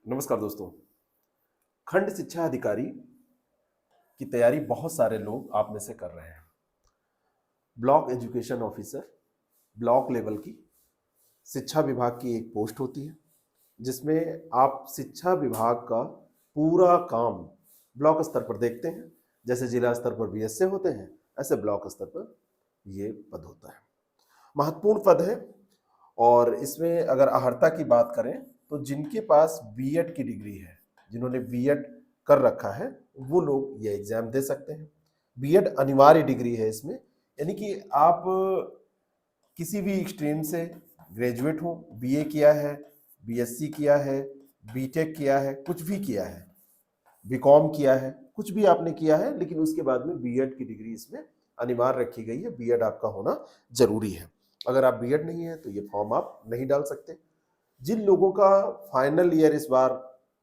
नमस्कार दोस्तों। खंड शिक्षा अधिकारी की तैयारी बहुत सारे लोग आप में से कर रहे हैं। Block education officer block level की शिक्षा विभाग की एक पोस्ट होती है, जिसमें आप शिक्षा विभाग का पूरा काम ब्लॉक स्तर पर देखते हैं। जैसे जिला स्तर पर बीएसए होते हैं, ऐसे ब्लॉक स्तर पर ये पद होता है। महत्वपूर्ण पद है। और इसमें अगर अर्हता की बात करें तो जिनके पास बीएड की डिग्री है, जिन्होंने बीएड कर रखा है, वो लोग ये एग्जाम दे सकते हैं। बीएड अनिवार्य डिग्री है इसमें, यानी कि आप किसी भी स्ट्रीम से ग्रेजुएट हो, बीए किया है, बीएससी किया है, बीटेक किया है, कुछ भी किया है, बीकॉम किया है, कुछ भी आपने किया है, लेकिन उसके बाद में बीएड की डिग्री इसमें अनिवार्य रखी गई है। बीएड आपका होना जरूरी है। अगर आप बीएड नहीं है तो ये फॉर्म आप नहीं डाल सकते। जिन लोगों का फाइनल ईयर इस बार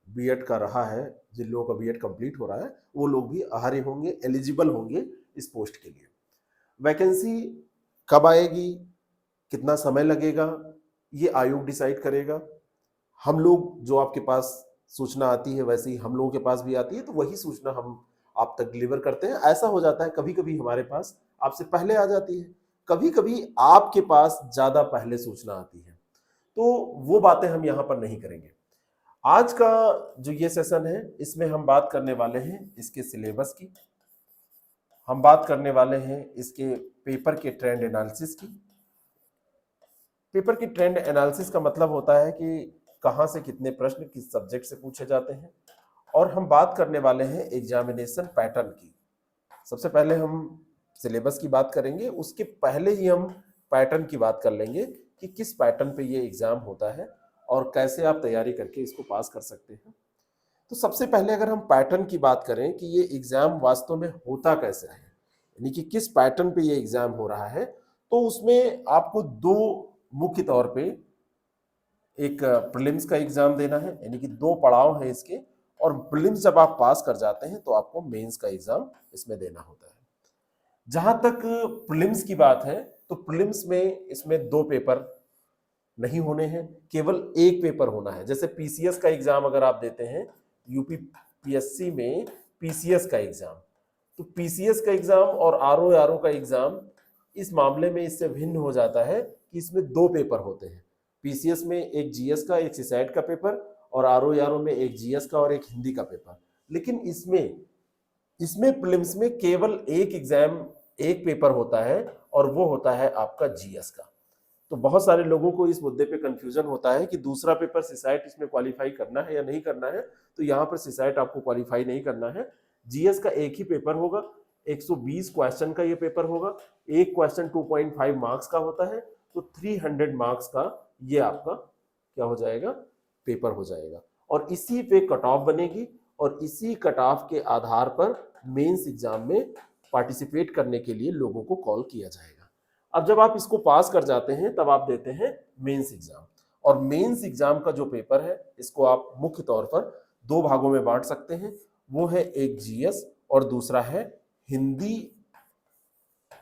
बीएड का रहा है, जिन लोगों का बीएड कंप्लीट हो रहा है, वो लोग भी अर्ह होंगे, एलिजिबल होंगे इस पोस्ट के लिए। वैकेंसी कब आएगी, कितना समय लगेगा, ये आयोग डिसाइड करेगा। हम लोग जो आपके पास सूचना आती है वैसे ही हम लोगों के पास भी आती है, तो वही सूचना हम आप तक डिलीवर करते हैं। ऐसा हो जाता है कभी कभी हमारे पास आपसे पहले आ जाती है, कभी कभी आपके पास ज्यादा पहले सूचना आती है। तो वो बातें हम यहाँ पर नहीं करेंगे। आज का जो ये सेशन है, इसमें हम बात करने वाले हैं इसके सिलेबस की, हम बात करने वाले हैं इसके पेपर के ट्रेंड एनालिसिस की। पेपर की ट्रेंड एनालिसिस का मतलब होता है कि कहाँ से कितने प्रश्न किस सब्जेक्ट से पूछे जाते हैं। और हम बात करने वाले हैं एग्जामिनेशन पैटर्न की। सबसे पहले हम सिलेबस की बात करेंगे, उसके पहले ही हम पैटर्न की बात कर लेंगे कि किस पैटर्न पे ये एग्जाम होता है और कैसे आप तैयारी करके इसको पास कर सकते हैं। तो सबसे पहले अगर हम पैटर्न की बात करें कि ये एग्जाम वास्तव में होता कैसे है, यानी कि किस पैटर्न पे ये एग्जाम हो रहा है, तो उसमें आपको दो मुख्य तौर पे एक प्रीलिम्स का एग्जाम देना है, यानी कि दो पड़ाव है इसके। और प्रीलिम्स जब आप पास कर जाते हैं तो आपको मेंस का एग्जाम इसमें देना होता है। जहां तक प्रीलिम्स की बात है, तो प्रीलिम्स में इसमें दो पेपर नहीं होने हैं, केवल एक पेपर होना है। जैसे पीसीएस का एग्जाम अगर आप देते हैं, यूपी पीएससी में पीसीएस का एग्जाम, तो पीसीएस का एग्जाम और आरओ का एग्जाम इस मामले में इससे भिन्न हो जाता है कि इसमें दो पेपर होते हैं। पीसीएस में एक जीएस का, एक सीसैट का पेपर, और आरओ में एक जीएस का और एक हिंदी का पेपर। लेकिन इसमें इसमें प्रीलिम्स में केवल एक एग्जाम, एक पेपर होता है, और वो होता है आपका जीएस का। तो बहुत सारे लोगों को इस मुद्दे पे कंफ्यूजन होता है कि दूसरा पेपर सीसैट इसमें क्वालिफाई करना है या नहीं करना है। तो यहाँ पर सीसैट आपको क्वालिफाई नहीं करना है। जीएस का एक ही पेपर होगा, 120 क्वेश्चन का ये पेपर होगा। एक क्वेश्चन 2.5 मार्क्स का होता है, तो 300 मार्क्स का ये आपका क्या हो जाएगा, पेपर हो जाएगा। और इसी पे कट ऑफ बनेगी, और इसी कट ऑफ के आधार पर मेंस एग्जाम में पार्टिसिपेट करने के लिए लोगों को कॉल किया जाएगा। अब जब आप इसको पास कर जाते हैं तब आप देते हैं मेंस एग्जाम। और मेंस एग्जाम का जो पेपर है, इसको आप मुख्य तौर पर दो भागों में बांट सकते हैं। वो है एक जीएस और दूसरा है हिंदी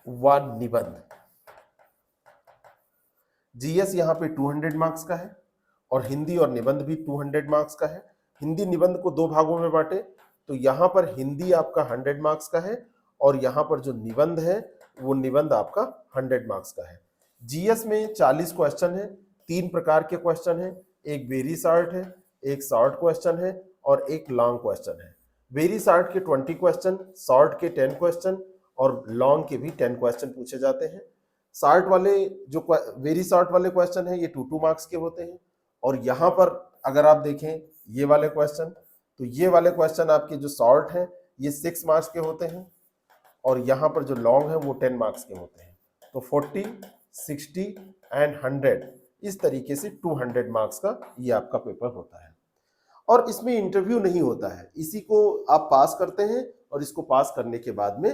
व निबंध। जीएस यहाँ पे 200 मार्क्स का है और हिंदी और निबंध भी 200 मार्क्स का है। हिंदी निबंध को दो भागों में बांटे तो यहाँ पर हिंदी आपका 100 मार्क्स का है, और यहाँ पर जो निबंध है वो निबंध आपका 100 मार्क्स का है। जीएस में 40 क्वेश्चन है, तीन प्रकार के क्वेश्चन है। एक वेरी शॉर्ट है, एक शॉर्ट क्वेश्चन है, और एक लॉन्ग क्वेश्चन है। वेरी शॉर्ट के 20 क्वेश्चन, शॉर्ट के 10 क्वेश्चन, और लॉन्ग के भी 10 क्वेश्चन पूछे जाते हैं। शॉर्ट वाले जो वेरी शॉर्ट वाले क्वेश्चन है, ये 2 मार्क्स के होते हैं। और यहाँ पर अगर आप देखें ये वाले क्वेश्चन, तो ये वाले क्वेश्चन आपके जो शॉर्ट है ये 6 मार्क्स के होते हैं, और यहाँ पर जो लॉन्ग है वो 10 मार्क्स के होते हैं। तो 40, 60 एंड 100, इस तरीके से 200 मार्क्स का ये आपका पेपर होता है। और इसमें इंटरव्यू नहीं होता है, इसी को आप पास करते हैं, और इसको पास करने के बाद में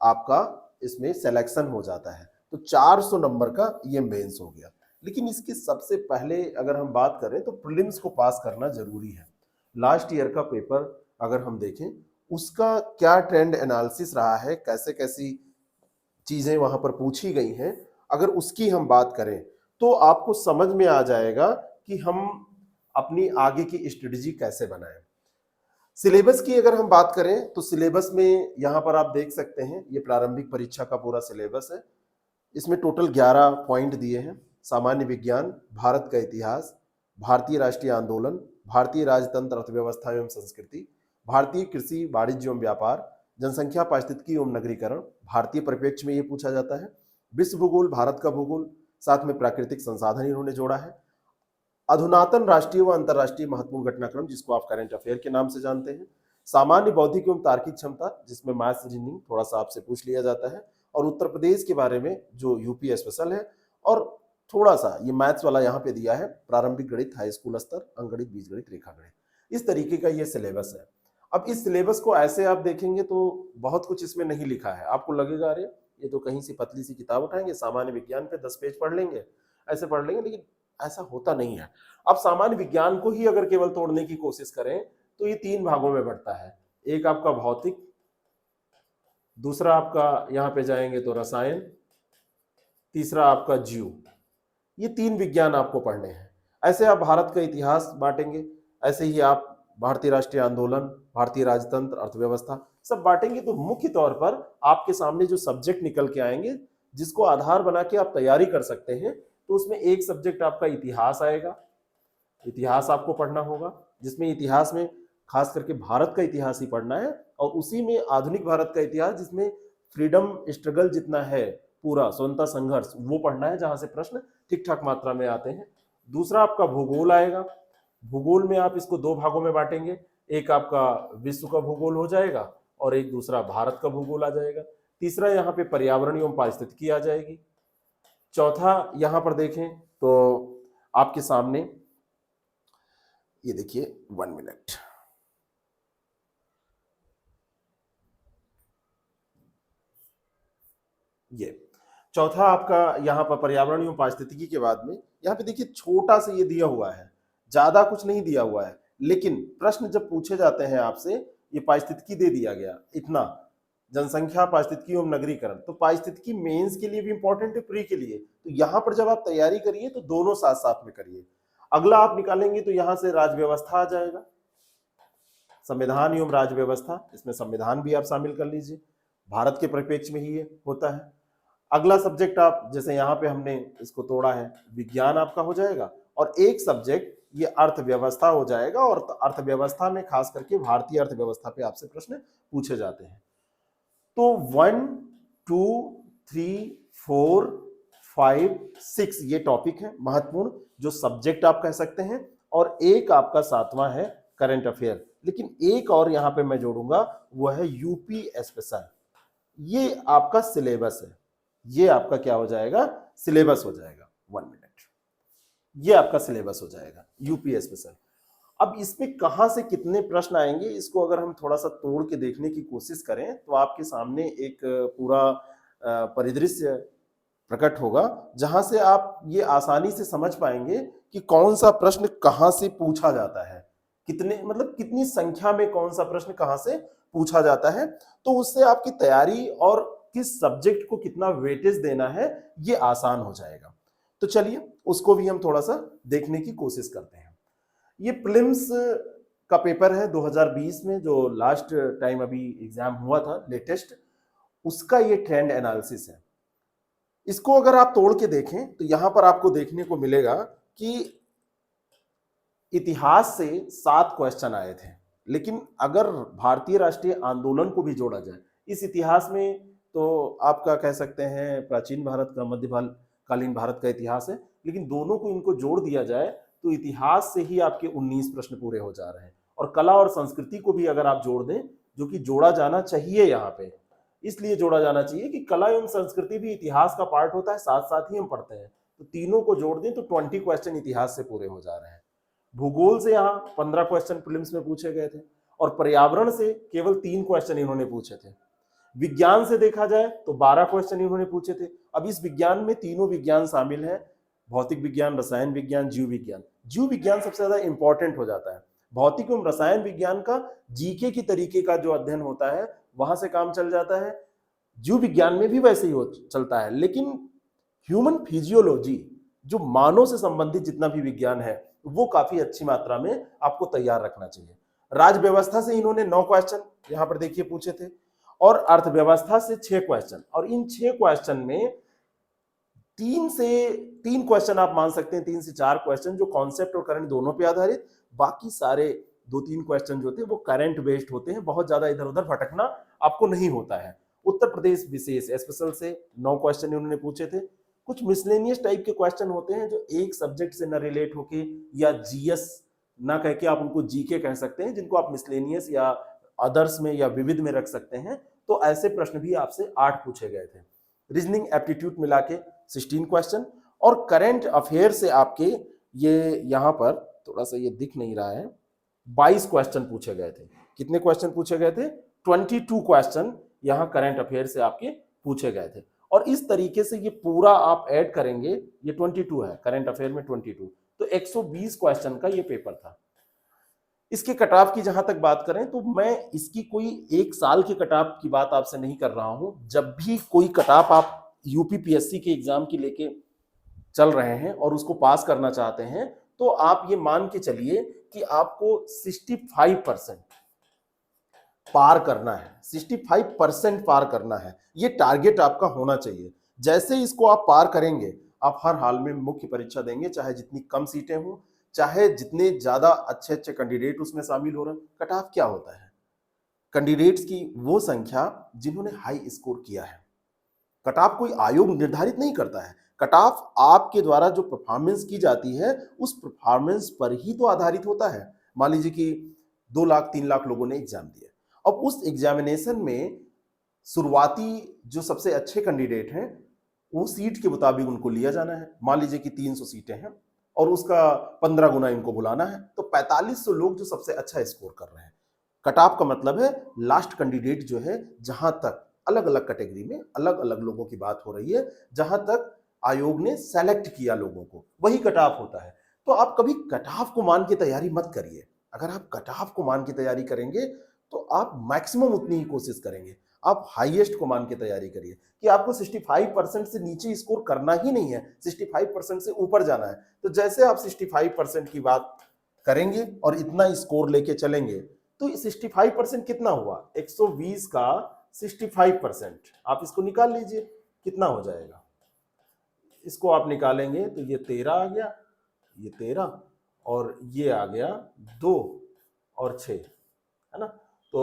आपका इसमें सिलेक्शन हो जाता है। तो 400 नंबर का ये मेंस हो गया। लेकिन इसके सबसे पहले अगर हम बात करें तो प्रीलिम्स को पास करना जरूरी है। लास्ट ईयर का पेपर अगर हम देखें, उसका क्या ट्रेंड एनालिसिस रहा है, कैसे कैसी चीजें वहां पर पूछी गई हैं, अगर उसकी हम बात करें तो आपको समझ में आ जाएगा कि हम अपनी आगे की स्ट्रेटजी कैसे बनाएं। सिलेबस की अगर हम बात करें तो सिलेबस में यहां पर आप देख सकते हैं, ये प्रारंभिक परीक्षा का पूरा सिलेबस है। इसमें टोटल 11 पॉइंट दिए हैं। सामान्य विज्ञान, भारत का इतिहास, भारतीय राष्ट्रीय आंदोलन, भारतीय राजतंत्र अर्थव्यवस्था एवं संस्कृति, भारतीय कृषि वाणिज्य एवं व्यापार, जनसंख्या पारिस्थितिकी एवं नगरीकरण, भारतीय परिप्रेक्ष्य में ये पूछा जाता है, विश्व भूगोल, भारत का भूगोल, साथ में प्राकृतिक संसाधन इन्होंने जोड़ा है, अधुनातन राष्ट्रीय व अंतर्राष्ट्रीय महत्वपूर्ण घटनाक्रम जिसको आप करंट अफेयर के नाम से जानते हैं, सामान्य बौद्धिक एवं तार्किक क्षमता जिसमें मैथ्स रीजनिंग थोड़ा सा आपसे पूछ लिया जाता है, और उत्तर प्रदेश के बारे में जो यूपी स्पेशल है, और थोड़ा सा ये मैथ्स वाला यहाँ पे दिया है, प्रारंभिक गणित, हाई स्कूल स्तर, अंकगणित, बीजगणित, रेखा गणित, इस तरीके का ये सिलेबस है। अब इस सिलेबस को ऐसे आप देखेंगे तो बहुत कुछ इसमें नहीं लिखा है, आपको लगेगा अरे ये तो कहीं सी पतली सी किताब उठाएंगे, सामान्य विज्ञान पे 10 पेज पढ़ लेंगे, ऐसे पढ़ लेंगे, लेकिन ऐसा होता नहीं है। अब सामान्य विज्ञान को ही अगर केवल तोड़ने की कोशिश करें तो ये 3 भागों में बढ़ता है। एक आपका भौतिक, दूसरा आपका यहाँ पे जाएंगे तो रसायन, तीसरा आपका जीव। ये 3 विज्ञान आपको पढ़ने हैं। ऐसे आप भारत का इतिहास बांटेंगे, ऐसे ही आप भारतीय राष्ट्रीय आंदोलन, भारतीय राजतंत्र, अर्थव्यवस्था सब बांटेंगे। तो मुख्य तौर पर आपके सामने जो सब्जेक्ट निकल के आएंगे जिसको आधार बना के आप तैयारी कर सकते हैं, तो उसमें एक सब्जेक्ट आपका इतिहास आएगा, इतिहास आपको पढ़ना होगा, जिसमें इतिहास में खास करके भारत का इतिहास ही पढ़ना है, और उसी में आधुनिक भारत का इतिहास जिसमें फ्रीडम स्ट्रगल जितना है, पूरा स्वतंत्रता संघर्ष, वो पढ़ना है, जहां से प्रश्न ठीक ठाक मात्रा में आते हैं। दूसरा आपका भूगोल आएगा। भूगोल में आप इसको 2 भागों में बांटेंगे, एक आपका विश्व का भूगोल हो जाएगा और एक दूसरा भारत का भूगोल आ जाएगा। तीसरा यहाँ पे पर्यावरण एवं पारिस्थितिकी आ जाएगी। चौथा यहां पर देखें तो आपके सामने ये देखिए, 1 मिनट, ये चौथा आपका यहाँ पर पर्यावरण एवं पारिस्थितिकी के बाद में यहाँ पे देखिए छोटा सा ये दिया हुआ है, ज्यादा कुछ नहीं दिया हुआ है, लेकिन प्रश्न जब पूछे जाते हैं आपसे, ये पारिस्थितिकी दे दिया गया इतना, जनसंख्या, पारिस्थितिकी एवं नगरीकरण, तो पारिस्थितिकी मेंस के लिए भी इंपॉर्टेंट है, प्री के लिए, तो यहाँ पर जब आप तैयारी करिए तो दोनों साथ साथ में करिए। अगला आप निकालेंगे तो यहाँ से राज व्यवस्था आ जाएगा, संविधान एवं राज व्यवस्था, इसमें संविधान भी आप शामिल कर लीजिए, भारत के परिप्रेक्ष्य में ही ये होता है। अगला सब्जेक्ट आप जैसे यहाँ पे हमने इसको तोड़ा है, विज्ञान आपका हो जाएगा, और एक सब्जेक्ट ये अर्थव्यवस्था हो जाएगा, और अर्थव्यवस्था में खास करके भारतीय अर्थव्यवस्था पे आपसे प्रश्न पूछे जाते हैं। तो 1 2 3 4 5 6 ये टॉपिक है महत्वपूर्ण, जो सब्जेक्ट आप कह सकते हैं, और एक आपका 7वां है करंट अफेयर। लेकिन एक और यहां पे मैं जोड़ूंगा, वो है यूपी स्पेशल। ये आपका सिलेबस है, ये आपका क्या हो जाएगा, सिलेबस हो जाएगा। 1 मिनट, ये आपका सिलेबस हो जाएगा यूपी स्पेशल। अब इसमें कहां से कितने प्रश्न आएंगे, इसको अगर हम थोड़ा सा तोड़ के देखने की कोशिश करें तो आपके सामने एक पूरा परिदृश्य प्रकट होगा, जहां से आप ये आसानी से समझ पाएंगे कि कौन सा प्रश्न कहां से पूछा जाता है, कितने मतलब कितनी संख्या में कौन सा प्रश्न कहां से पूछा जाता है। तो उससे आपकी तैयारी और किस सब्जेक्ट को कितना वेटेज देना है ये आसान हो जाएगा। तो चलिए उसको भी हम थोड़ा सा देखने की कोशिश करते हैं। ये प्रीलिम्स का पेपर है 2020 में, जो लास्ट टाइम अभी एग्जाम हुआ था लेटेस्ट, उसका ये ट्रेंड एनालिसिस है। इसको अगर आप तोड़ के देखें तो यहां पर आपको देखने को मिलेगा कि इतिहास से 7 क्वेश्चन आए थे, लेकिन अगर भारतीय राष्ट्रीय आंदोलन को भी जोड़ा जाए इस इतिहास में, तो आपका कह सकते हैं प्राचीन भारत का, मध्यकालीन भारत का इतिहास है, लेकिन दोनों को इनको जोड़ दिया जाए तो इतिहास से ही आपके 19 प्रश्न पूरे हो जा रहे हैं। और कला और संस्कृति को भी अगर आप जोड़ दें, जो कि जोड़ा जाना चाहिए, यहाँ पे इसलिए जोड़ा जाना चाहिए कि कला एवं संस्कृति भी इतिहास का पार्ट होता है, साथ साथ ही हम पढ़ते हैं, तो तीनों को जोड़ दें तो 20 क्वेश्चन इतिहास से पूरे हो जा रहे हैं। भूगोल से यहाँ 15 क्वेश्चन प्रीलिम्स में पूछे गए थे, और पर्यावरण से केवल 3 क्वेश्चन इन्होंने पूछे थे। विज्ञान से देखा जाए तो 12 क्वेश्चन इन्होंने पूछे थे। अब इस विज्ञान में तीनों विज्ञान शामिल है, भौतिक विज्ञान, रसायन विज्ञान, जीव विज्ञान। जीव विज्ञान सबसे ज्यादा इंपॉर्टेंट हो जाता है। भौतिक एवं रसायन विज्ञान का जीके की तरीके का जो अध्ययन होता है वहां से काम चल जाता है। जीव विज्ञान में भी वैसे ही चलता है, लेकिन ह्यूमन फिजियोलॉजी जो मानव से संबंधित जितना भी विज्ञान है वो काफी अच्छी मात्रा में आपको तैयार रखना चाहिए। राज्य व्यवस्था से इन्होंने 9 क्वेश्चन यहां पर देखिए पूछे थे और अर्थव्यवस्था से 6 क्वेश्चन, और इन 6 क्वेश्चन में 3 क्वेश्चन आप मान सकते हैं, 3 से 4 क्वेश्चन जो कॉन्सेप्ट और करंट दोनों पे आधारित, बाकी सारे 2-3 क्वेश्चन जो थे वो करंट बेस्ड होते हैं, बहुत ज्यादा इधर उधर भटकना आपको नहीं होता है। उत्तर प्रदेश विशेष स्पेशल से 9 क्वेश्चन उन्होंने पूछे थे। कुछ मिसलेनियस टाइप के क्वेश्चन होते हैं जो एक सब्जेक्ट से न रिलेट होके या जीएस ना कह के आप उनको जीके कह सकते हैं, जिनको आप मिसलेनियस या अदर्स में या विविध में रख सकते हैं। तो ऐसे प्रश्न भी आपसे 8 पूछे गए थे। रीजनिंग एप्टीट्यूड मिला के 16 क्वेश्चन, और करंट अफेयर से आपके ये यहाँ पर थोड़ा सा ये दिख नहीं रहा है, 22 क्वेश्चन पूछे गए थे। कितने क्वेश्चन पूछे गए थे? 22 क्वेश्चन यहाँ करंट अफेयर से आपके पूछे गए थे। और इस तरीके से ये पूरा आप ऐड करेंगे, ये 22 है करंट अफेयर में 22, तो 120 क्वेश्चन का ये पेपर था। इसके कट-ऑफ की जहां तक बात करें तो मैं इसकी कोई एक साल के कट-ऑफ की बात आपसे नहीं कर रहा हूं। जब भी कोई कट-ऑफ आप यूपीपीएससी के एग्जाम की लेके चल रहे हैं और उसको पास करना चाहते हैं, तो आप ये मान के चलिए कि आपको 65% पार करना है, 65% पार करना है, ये टारगेट आपका होना चाहिए। जैसे इसको आप पार करेंगे, आप हर हाल में मुख्य परीक्षा देंगे, चाहे जितनी कम सीटें हों, चाहे जितने ज्यादा अच्छे अच्छे कैंडिडेट उसमें शामिल हो रहे हैं। कट ऑफ क्या होता है? कैंडिडेट्स की वो संख्या जिन्होंने हाई स्कोर किया है। कट ऑफ कोई आयोग निर्धारित नहीं करता है, कट ऑफ आपके द्वारा जो परफॉर्मेंस की जाती है उस परफॉर्मेंस पर ही तो आधारित होता है। मान लीजिए कि 2 लाख 3 लाख लोगों ने एग्जाम दिया, अब उस एग्जामिनेशन में शुरुआती जो सबसे अच्छे कैंडिडेट हैं वो सीट के मुताबिक उनको लिया जाना है। मान लीजिए कि 300 सीटें हैं और उसका 15 गुना इनको बुलाना है, तो 4500 लोग जो सबसे अच्छा स्कोर कर रहे हैं। कट ऑफ का मतलब है लास्ट कैंडिडेट जो है, जहां तक अलग अलग कैटेगरी में अलग अलग लोगों की बात हो रही है, जहां तक आयोग ने सेलेक्ट किया लोगों को, वही कट ऑफ होता है। तो आप कभी कट ऑफ को मान के तैयारी मत करिए। अगर आप कट ऑफ को मान के तैयारी करेंगे तो आप मैक्सिमम उतनी ही कोशिश करेंगे। आप हाईएस्ट को मान के तैयारी करिए कि आपको 65% से नीचे स्कोर करना ही नहीं है, 65% से ऊपर जाना है। तो जैसे आप 65% की बात करेंगे और इतना स्कोर लेके चलेंगे, तो 65% कितना हुआ? 120 का 65%, आप इसको निकाल लीजिए कितना हो जाएगा। इसको आप निकालेंगे तो ये 13 आ गया, ये 13 और ये आ गया 2 और 6, है ना। तो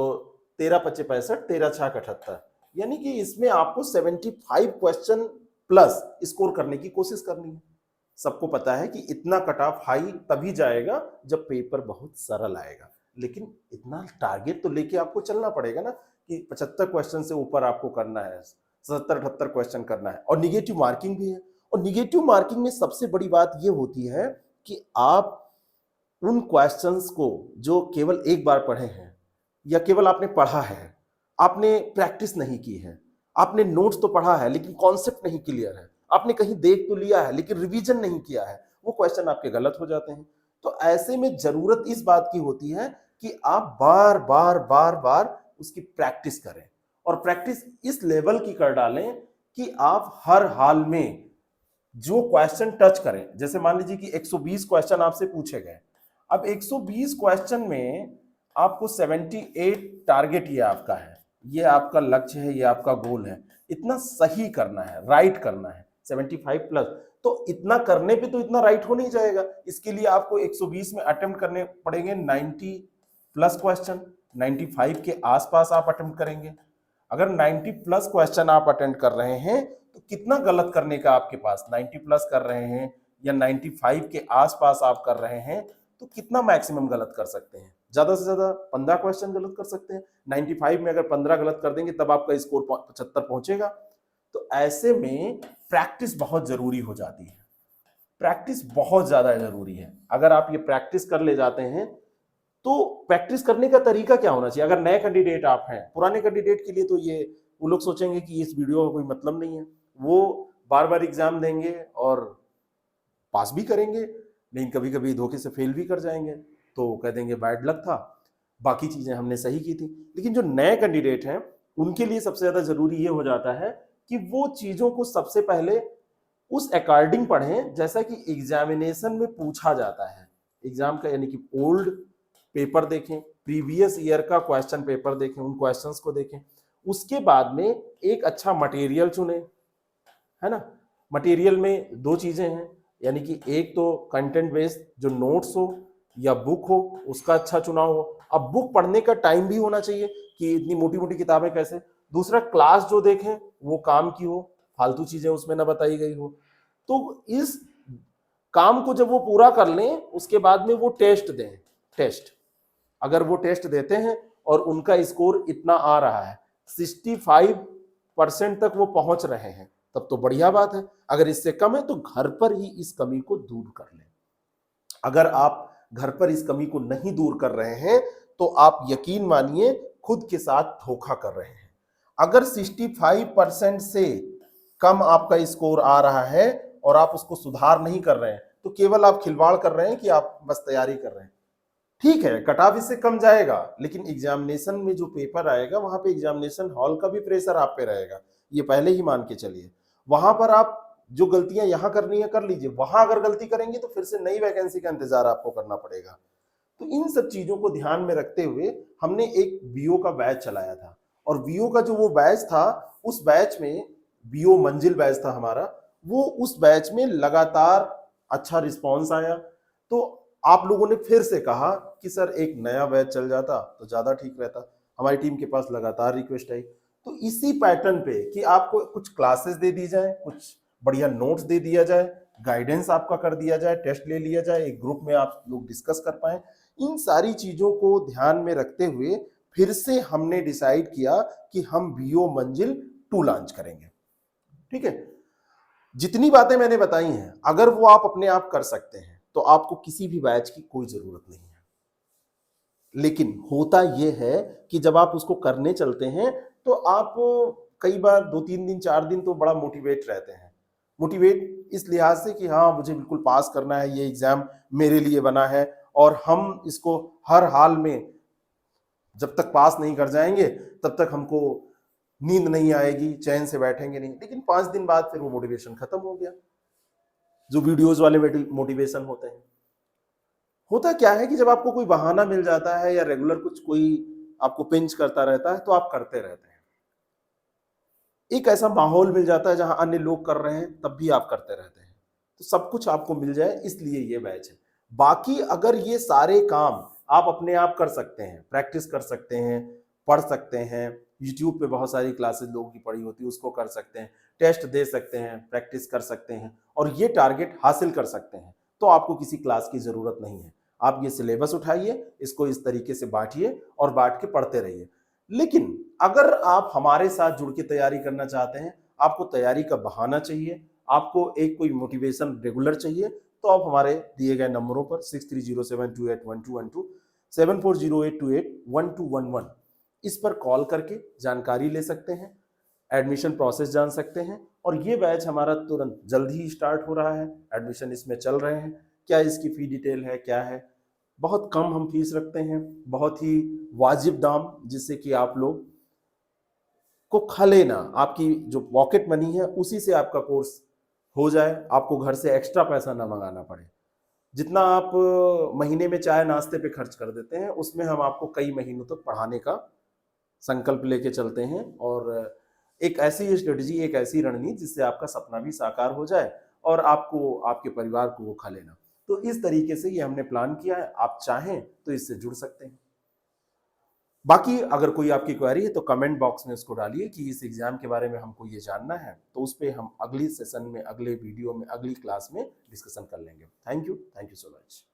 13 × 5 = 65, 13 × 6 = 78, यानी कि इसमें आपको 75 क्वेश्चन प्लस स्कोर करने की कोशिश करनी है। सबको पता है कि इतना कट ऑफ हाई तभी जाएगा जब पेपर बहुत सरल आएगा, लेकिन इतना टारगेट तो लेके आपको चलना पड़ेगा ना कि 75 क्वेश्चन से ऊपर आपको करना है, 77-78 क्वेश्चन करना है। और निगेटिव मार्किंग भी है, और निगेटिव मार्किंग में सबसे बड़ी बात यह होती है कि आप उन क्वेश्चंस को जो केवल एक बार पढ़े हैं या केवल आपने पढ़ा है, आपने प्रैक्टिस नहीं की है, आपने नोट्स तो पढ़ा है लेकिन कॉन्सेप्ट नहीं क्लियर है, आपने कहीं देख तो लिया है लेकिन रिवीजन नहीं किया है, वो क्वेश्चन आपके गलत हो जाते हैं। तो ऐसे में जरूरत इस बात की होती है कि आप बार बार बार बार उसकी प्रैक्टिस करें, और प्रैक्टिस इस लेवल की कर डालें कि आप हर हाल में जो क्वेश्चन टच करें। जैसे मान लीजिए कि 120 क्वेश्चन आपसे पूछे गए, अब 120 क्वेश्चन में आपको 78 टारगेट ये आपका है, ये आपका लक्ष्य है, ये आपका गोल है, इतना सही करना है, राइट करना है 75 प्लस। तो इतना करने पे तो इतना राइट हो नहीं जाएगा, इसके लिए आपको 120 में अटेम्प्ट करने पड़ेंगे 90 प्लस क्वेश्चन, 95 के आसपास आप अटेम्प्ट करेंगे। अगर 90 प्लस क्वेश्चन आप अटेम्प्ट कर रहे हैं तो कितना गलत करने का आपके पास, 90 प्लस कर रहे हैं या 95 के आसपास आप कर रहे हैं तो कितना मैक्सिमम गलत कर सकते हैं? ज्यादा से ज्यादा 15 क्वेश्चन गलत कर सकते हैं। 95 में अगर 15 गलत कर देंगे तब आपका स्कोर 75 पहुंचेगा। तो ऐसे में प्रैक्टिस बहुत जरूरी हो जाती है, प्रैक्टिस बहुत ज्यादा जरूरी है। अगर आप ये प्रैक्टिस कर ले जाते हैं तो प्रैक्टिस करने का तरीका क्या होना चाहिए? अगर नए कैंडिडेट आप हैं, पुराने कैंडिडेट के लिए तो ये वो लोग सोचेंगे कि इस वीडियो का कोई मतलब नहीं है, वो बार बार एग्जाम देंगे और पास भी करेंगे लेकिन कभी कभी धोखे से फेल भी कर जाएंगे, तो कह देंगे बैड लक था, बाकी चीजें हमने सही की थी। लेकिन जो नए कैंडिडेट हैं उनके लिए सबसे ज्यादा जरूरी ये हो जाता है कि वो चीजों को सबसे पहले उस अकॉर्डिंग पढ़ें जैसा कि एग्जामिनेशन में पूछा जाता है। एग्जाम का यानी कि ओल्ड पेपर देखें, प्रीवियस ईयर का क्वेश्चन पेपर देखें, उन क्वेश्चंस को देखें। उसके बाद में एक अच्छा मटेरियल चुने, है ना। मटेरियल में दो चीजें हैं, यानी कि एक तो कंटेंट बेस्ड जो नोट्स हो या बुक हो, उसका अच्छा चुनाव हो। अब बुक पढ़ने का टाइम भी होना चाहिए कि इतनी मोटी मोटी किताबें कैसे। दूसरा, क्लास जो देखें वो काम की हो, फालतू चीजें उसमें ना बताई गई हो। तो इस काम को जब वो पूरा कर लें उसके बाद में वो टेस्ट दें। टेस्ट अगर वो टेस्ट देते हैं और उनका स्कोर इतना आ रहा है, 65% तक वो पहुंच रहे हैं, तब तो बढ़िया बात है। अगर इससे कम है तो घर पर ही इस कमी को दूर कर लें। अगर आप घर पर इस कमी को नहीं दूर कर रहे हैं तो आप यकीन मानिए खुद के साथ धोखा कर रहे हैं। अगर 65% से कम आपका स्कोर आ रहा है और आप उसको सुधार नहीं कर रहे हैं तो केवल आप खिलवाड़ कर रहे हैं कि आप बस तैयारी कर रहे हैं। ठीक है, कट ऑफ इससे कम जाएगा, लेकिन एग्जामिनेशन में जो पेपर आएगा वहां पे एग्जामिनेशन हॉल का भी प्रेशर आप पे रहेगा, ये पहले ही मान के चलिए। वहां पर आप जो गलतियां यहां करनी है कर लीजिए, वहां अगर गलती करेंगे तो फिर से नई वैकेंसी का इंतजार आपको करना पड़ेगा। तो इन सब चीजों को ध्यान में रखते हुए हमने एक बीओ का बैच चलाया था, और बीओ का जो वो बैच था, उस बैच में बीओ मंजिल बैच था हमारा, वो उस बैच में लगातार अच्छा रिस्पॉन्स आया। तो आप लोगों ने फिर से कहा कि सर एक नया बैच चल जाता तो ज्यादा ठीक रहता। हमारी टीम के पास लगातार रिक्वेस्ट आई। तो इसी पैटर्न पे कि आपको कुछ क्लासेस दे दी जाए, कुछ बढ़िया नोट्स दे दिया जाए, गाइडेंस आपका कर दिया जाए, टेस्ट ले लिया जाए, एक ग्रुप में आप लोग डिस्कस कर पाए, इन सारी चीजों को ध्यान में रखते हुए फिर से हमने डिसाइड किया कि हम बीओ मंजिल 2 लॉन्च करेंगे। ठीक है, जितनी बातें मैंने बताई हैं अगर वो आप अपने आप कर सकते हैं तो आपको किसी भी बैच की कोई जरूरत नहीं है। लेकिन होता यह है कि जब आप उसको करने चलते हैं तो आप कई बार 2-3 दिन 4 दिन तो बड़ा मोटिवेट रहते हैं। मोटिवेट इस लिहाज से कि हाँ मुझे बिल्कुल पास करना है, ये एग्जाम मेरे लिए बना है और हम इसको हर हाल में जब तक पास नहीं कर जाएंगे तब तक हमको नींद नहीं आएगी, चैन से बैठेंगे नहीं। लेकिन 5 दिन बाद फिर वो मोटिवेशन खत्म हो गया, जो वीडियोज वाले मोटिवेशन होते हैं। होता क्या है कि जब आपको कोई बहाना मिल जाता है या रेगुलर कुछ कोई आपको पिंच करता रहता है तो आप करते रहते हैं। एक ऐसा माहौल मिल जाता है जहां अन्य लोग कर रहे हैं तब भी आप करते रहते हैं, तो सब कुछ आपको मिल जाए इसलिए ये बैच है। बाकी अगर ये सारे काम आप अपने आप कर सकते हैं, प्रैक्टिस कर सकते हैं, पढ़ सकते हैं, यूट्यूब पे बहुत सारी क्लासेस लोगों की पढ़ी होती है उसको कर सकते हैं, टेस्ट दे सकते हैं, प्रैक्टिस कर सकते हैं और ये टारगेट हासिल कर सकते हैं, तो आपको किसी क्लास की जरूरत नहीं है। आप ये सिलेबस उठाइए, इसको इस तरीके से बांटिए और बांट के पढ़ते रहिए। लेकिन अगर आप हमारे साथ जुड़ के तैयारी करना चाहते हैं, आपको तैयारी का बहाना चाहिए, आपको एक कोई मोटिवेशन रेगुलर चाहिए, तो आप हमारे दिए गए नंबरों पर 6307281212 7408281211 इस पर कॉल करके जानकारी ले सकते हैं, एडमिशन प्रोसेस जान सकते हैं। और ये बैच हमारा तुरंत जल्द ही स्टार्ट हो रहा है, एडमिशन इसमें चल रहे हैं। क्या इसकी फी डिटेल है, क्या है, बहुत कम हम फीस रखते हैं, बहुत ही वाजिब दाम, जिससे कि आप लोग को खले ना, आपकी जो पॉकेट मनी है उसी से आपका कोर्स हो जाए, आपको घर से एक्स्ट्रा पैसा ना मंगाना पड़े। जितना आप महीने में चाय नाश्ते पे खर्च कर देते हैं उसमें हम आपको कई महीनों तक पढ़ाने का संकल्प लेके चलते हैं, और एक ऐसी स्ट्रेटजी, एक ऐसी रणनीति जिससे आपका सपना भी साकार हो जाए और आपको, आपके परिवार को वो खा लेना। तो इस तरीके से ये हमने प्लान किया है, आप चाहें तो इससे जुड़ सकते हैं। बाकी अगर कोई आपकी क्वेरी है तो कमेंट बॉक्स में उसको डालिए कि इस एग्जाम के बारे में हमको ये जानना है, तो उस पर हम अगली सेशन में, अगले वीडियो में, अगली क्लास में डिस्कशन कर लेंगे। Thank you so much.